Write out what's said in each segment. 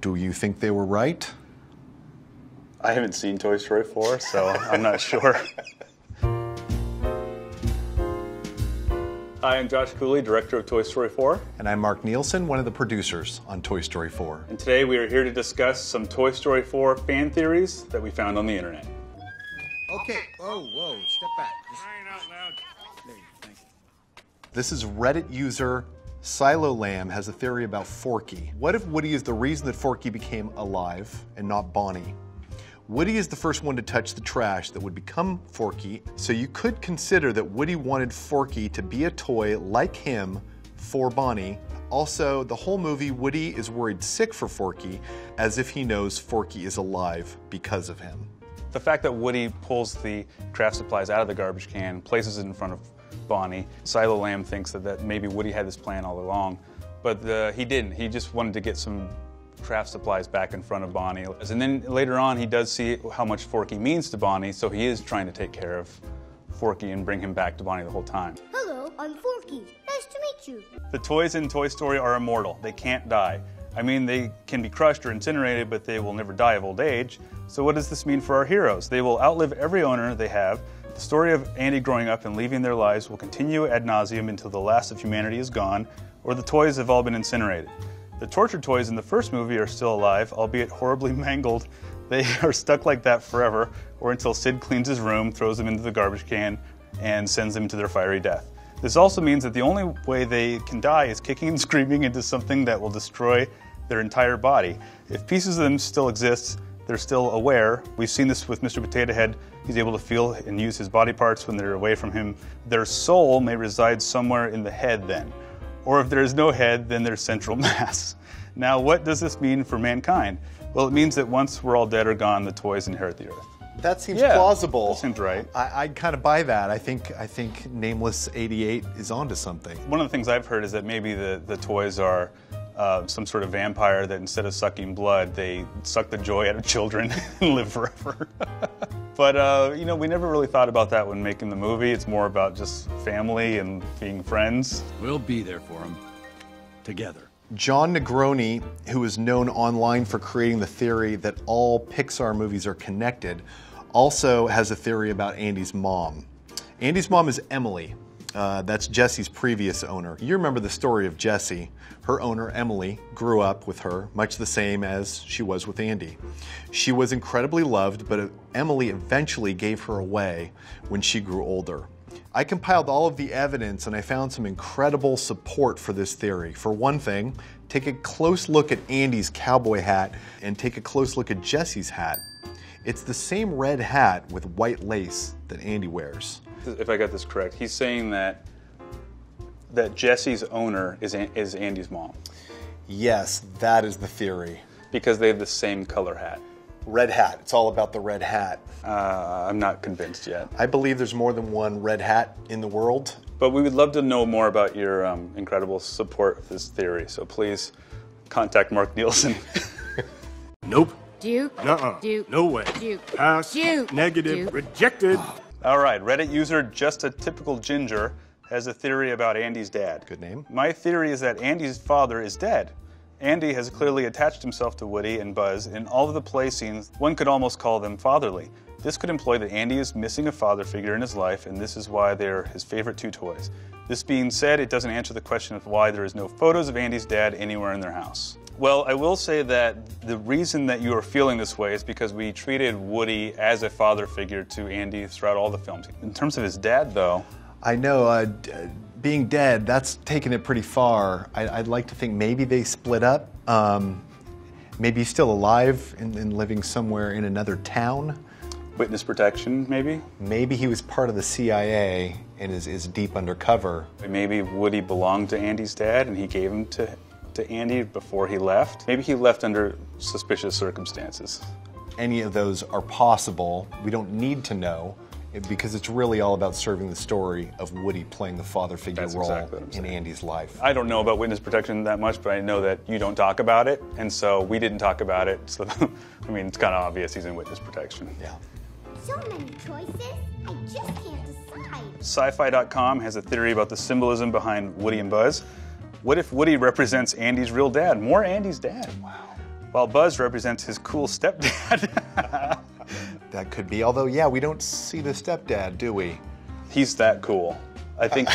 Do you think they were right? I haven't seen Toy Story 4, so I'm not sure. Hi, I'm Josh Cooley, director of Toy Story 4. And I'm Mark Nielsen, one of the producers on Toy Story 4. And today we are here to discuss some Toy Story 4 fan theories that we found on the internet. Okay, whoa, step back. Crying out loud. There, thank you. This is Reddit user Silo Lamb has a theory about Forky. What if Woody is the reason that Forky became alive and not Bonnie? Woody is the first one to touch the trash that would become Forky, so you could consider that Woody wanted Forky to be a toy like him for Bonnie. Also, the whole movie, Woody is worried sick for Forky, as if he knows Forky is alive because of him. The fact that Woody pulls the craft supplies out of the garbage can, places it in front of Bonnie, Silo Lamb thinks that maybe Woody had this plan all along, but he didn't. He just wanted to get some craft supplies back in front of Bonnie. And then later on, he does see how much Forky means to Bonnie, so he is trying to take care of Forky and bring him back to Bonnie the whole time. Hello, I'm Forky. Nice to meet you. The toys in Toy Story are immortal. They can't die. I mean, they can be crushed or incinerated, but they will never die of old age. So what does this mean for our heroes? They will outlive every owner they have. The story of Andy growing up and leaving their lives will continue ad nauseum until the last of humanity is gone, or the toys have all been incinerated. The tortured toys in the first movie are still alive, albeit horribly mangled. They are stuck like that forever, or until Sid cleans his room, throws them into the garbage can, and sends them to their fiery death. This also means that the only way they can die is kicking and screaming into something that will destroy their entire body. If pieces of them still exist, they're still aware. We've seen this with Mr. Potato Head. He's able to feel and use his body parts when they're away from him. Their soul may reside somewhere in the head then. Or if there is no head, then there's central mass. Now, what does this mean for mankind? Well, it means that once we're all dead or gone, the toys inherit the earth. That seems plausible. That seems right. I'd kind of buy that. I think Nameless 88 is onto something. One of the things I've heard is that maybe the toys are some sort of vampire that instead of sucking blood, they suck the joy out of children and live forever. But, you know, we never really thought about that when making the movie. It's more about just family and being friends. We'll be there for them. Together. John Negroni, who is known online for creating the theory that all Pixar movies are connected, also has a theory about Andy's mom. Andy's mom is Emily. That's Jesse's previous owner. You remember the story of Jessie. Her owner, Emily, grew up with her, much the same as she was with Andy. She was incredibly loved, but Emily eventually gave her away when she grew older. I compiled all of the evidence and I found some incredible support for this theory. For one thing, take a close look at Andy's cowboy hat and take a close look at Jesse's hat. It's the same red hat with white lace that Andy wears. If I got this correct, he's saying that Jesse's owner is Andy's mom. Yes, that is the theory. Because they have the same color hat. Red hat. It's all about the red hat. I'm not convinced yet. I believe there's more than one red hat in the world. But we would love to know more about your incredible support of this theory. So please contact Mark Nielsen. Nope. Duke. Nuh-uh. Duke. No way. Duke. Pass. Duke. Negative. Duke. Rejected. All right, Reddit user Just a Typical Ginger has a theory about Andy's dad. Good name. My theory is that Andy's father is dead. Andy has clearly attached himself to Woody and Buzz. In all of the play scenes, one could almost call them fatherly. This could imply that Andy is missing a father figure in his life, and this is why they're his favorite two toys. This being said, it doesn't answer the question of why there is no photos of Andy's dad anywhere in their house. Well, I will say that the reason that you are feeling this way is because we treated Woody as a father figure to Andy throughout all the films. In terms of his dad, though... I know, being dead, that's taking it pretty far. I'd like to think maybe they split up. Maybe he's still alive and living somewhere in another town. Witness protection, maybe? Maybe he was part of the CIA and is deep undercover. Maybe Woody belonged to Andy's dad and he gave him to Andy before he left. Maybe he left under suspicious circumstances. Any of those are possible. We don't need to know, because it's really all about serving the story of Woody playing the father figure role in Andy's life. I don't know about witness protection that much, but I know that you don't talk about it, and so we didn't talk about it. So, I mean, it's kind of obvious he's in witness protection. Yeah. So many choices, I just can't decide. Sci-fi.com has a theory about the symbolism behind Woody and Buzz. What if Woody represents Andy's real dad? More Andy's dad. Wow. while Buzz represents his cool stepdad. That could be, although, yeah, we don't see the stepdad, do we? He's that cool. I think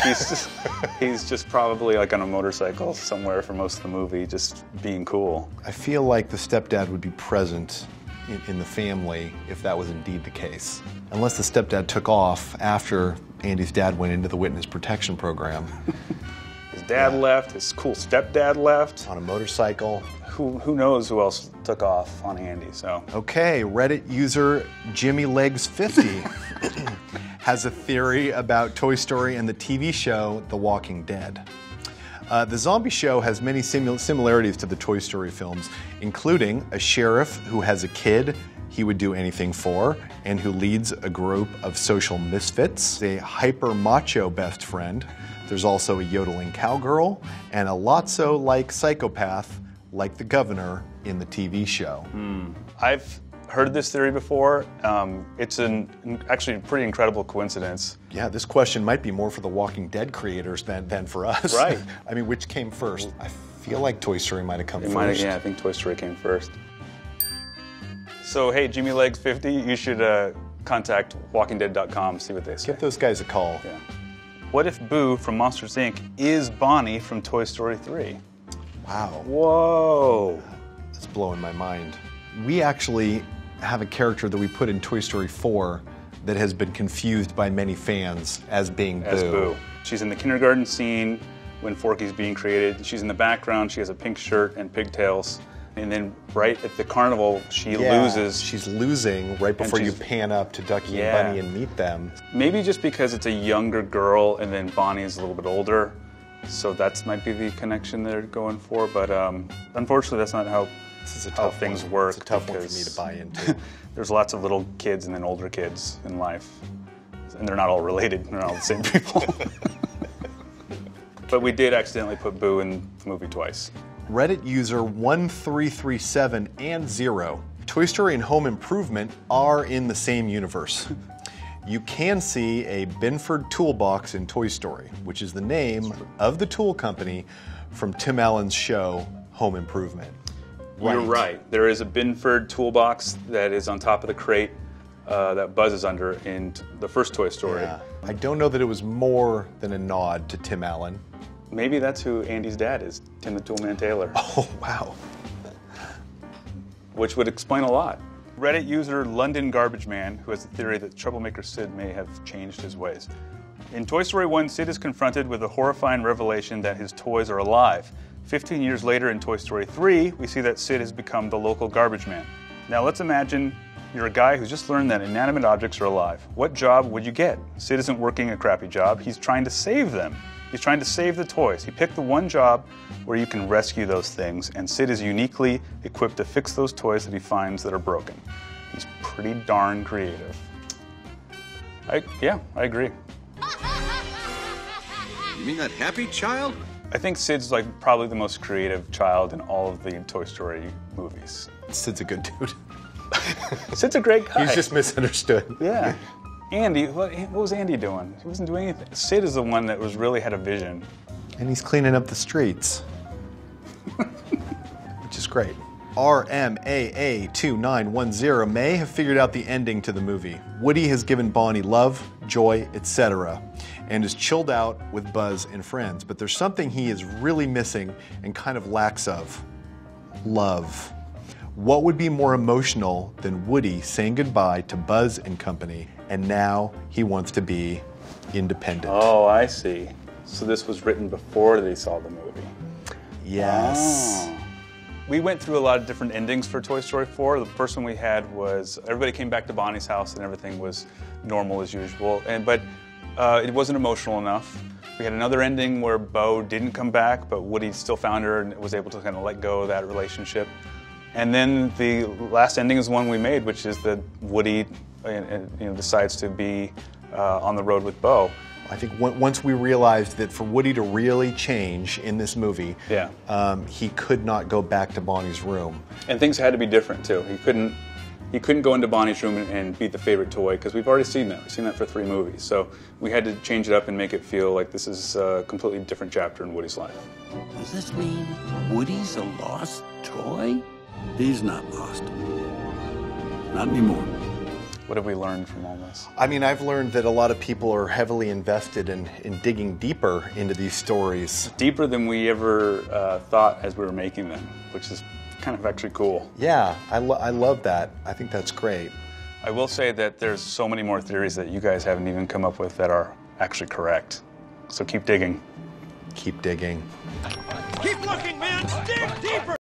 he's just probably like on a motorcycle somewhere for most of the movie, just being cool. I feel like the stepdad would be present in the family if that was indeed the case. Unless the stepdad took off after Andy's dad went into the witness protection program. His dad left, his cool stepdad left. On a motorcycle. Who knows who else took off on Andy, so. Okay, Reddit user JimmyLegs50 has a theory about Toy Story and the TV show The Walking Dead. The zombie show has many similarities to the Toy Story films, including a sheriff who has a kid he would do anything for, and who leads a group of social misfits, a hyper-macho best friend. There's also a yodeling cowgirl, and a Lotso-like psychopath, like the governor in the TV show. I've heard this theory before. It's actually a pretty incredible coincidence. Yeah, this question might be more for the Walking Dead creators than for us. Right. I mean, which came first? I feel like Toy Story might have come first. Yeah, I think Toy Story came first. So, hey, JimmyLegs50, you should contact WalkingDead.com, see what they say. Get those guys a call. Yeah. What if Boo from Monsters, Inc. is Bonnie from Toy Story 3? Wow. Whoa. That's blowing my mind. We actually have a character that we put in Toy Story 4 that has been confused by many fans as being Boo. As Boo. She's in the kindergarten scene when Forky's being created. She's in the background, she has a pink shirt and pigtails. And then right at the carnival, she loses. She's losing right before you pan up to Ducky and Bunny and meet them. Maybe just because it's a younger girl and then Bonnie's a little bit older. So that might be the connection they're going for. But unfortunately, that's not how things work. It's a tough one for me to buy into. There's lots of little kids and then older kids in life. And they're not all related. They're not all the same people. But we did accidentally put Boo in the movie twice. Reddit user 1337 and 0. Toy Story and Home Improvement are in the same universe. You can see a Binford toolbox in Toy Story, which is the name of the tool company from Tim Allen's show, Home Improvement. You're right. There is a Binford toolbox that is on top of the crate that Buzz is under in the first Toy Story. Yeah. I don't know that it was more than a nod to Tim Allen. Maybe that's who Andy's dad is, Tim the Toolman Taylor. Oh, wow. Which would explain a lot. Reddit user London Garbage Man, who has the theory that troublemaker Sid may have changed his ways. In Toy Story 1, Sid is confronted with the horrifying revelation that his toys are alive. 15 years later in Toy Story 3, we see that Sid has become the local garbage man. Now let's imagine you're a guy who's just learned that inanimate objects are alive. What job would you get? Sid isn't working a crappy job, he's trying to save them. He's trying to save the toys. He picked the one job where you can rescue those things, and Sid is uniquely equipped to fix those toys that he finds that are broken. He's pretty darn creative. Yeah, I agree. You mean that happy child? I think Sid's like probably the most creative child in all of the Toy Story movies. Sid's a good dude. Sid's a great guy. He's just misunderstood. Yeah. Andy, what was Andy doing? He wasn't doing anything. Sid is the one that really had a vision. And he's cleaning up the streets. Which is great. RMAA2910 may have figured out the ending to the movie. Woody has given Bonnie love, joy, etc., and is chilled out with Buzz and friends. But there's something he is really missing and kind of lacks of. Love. What would be more emotional than Woody saying goodbye to Buzz and company, and now he wants to be independent? Oh, I see. So this was written before they saw the movie. Yes. Oh. We went through a lot of different endings for Toy Story 4. The first one we had was everybody came back to Bonnie's house and everything was normal as usual, but it wasn't emotional enough. We had another ending where Bo didn't come back, but Woody still found her and was able to kind of let go of that relationship. And then the last ending is the one we made, which is that Woody decides to be on the road with Bo. I think once we realized that for Woody to really change in this movie, he could not go back to Bonnie's room. And things had to be different too. He couldn't go into Bonnie's room and be the favorite toy, because we've already seen that. We've seen that for 3 movies. So we had to change it up and make it feel like this is a completely different chapter in Woody's life. Does this mean Woody's a lost toy? He's not lost. Not anymore. What have we learned from all this? I mean, I've learned that a lot of people are heavily invested in digging deeper into these stories. Deeper than we ever thought as we were making them, which is kind of actually cool. Yeah, I love that. I think that's great. I will say that there's so many more theories that you guys haven't even come up with that are actually correct. So keep digging. Keep digging. Keep looking, man! Dig deeper!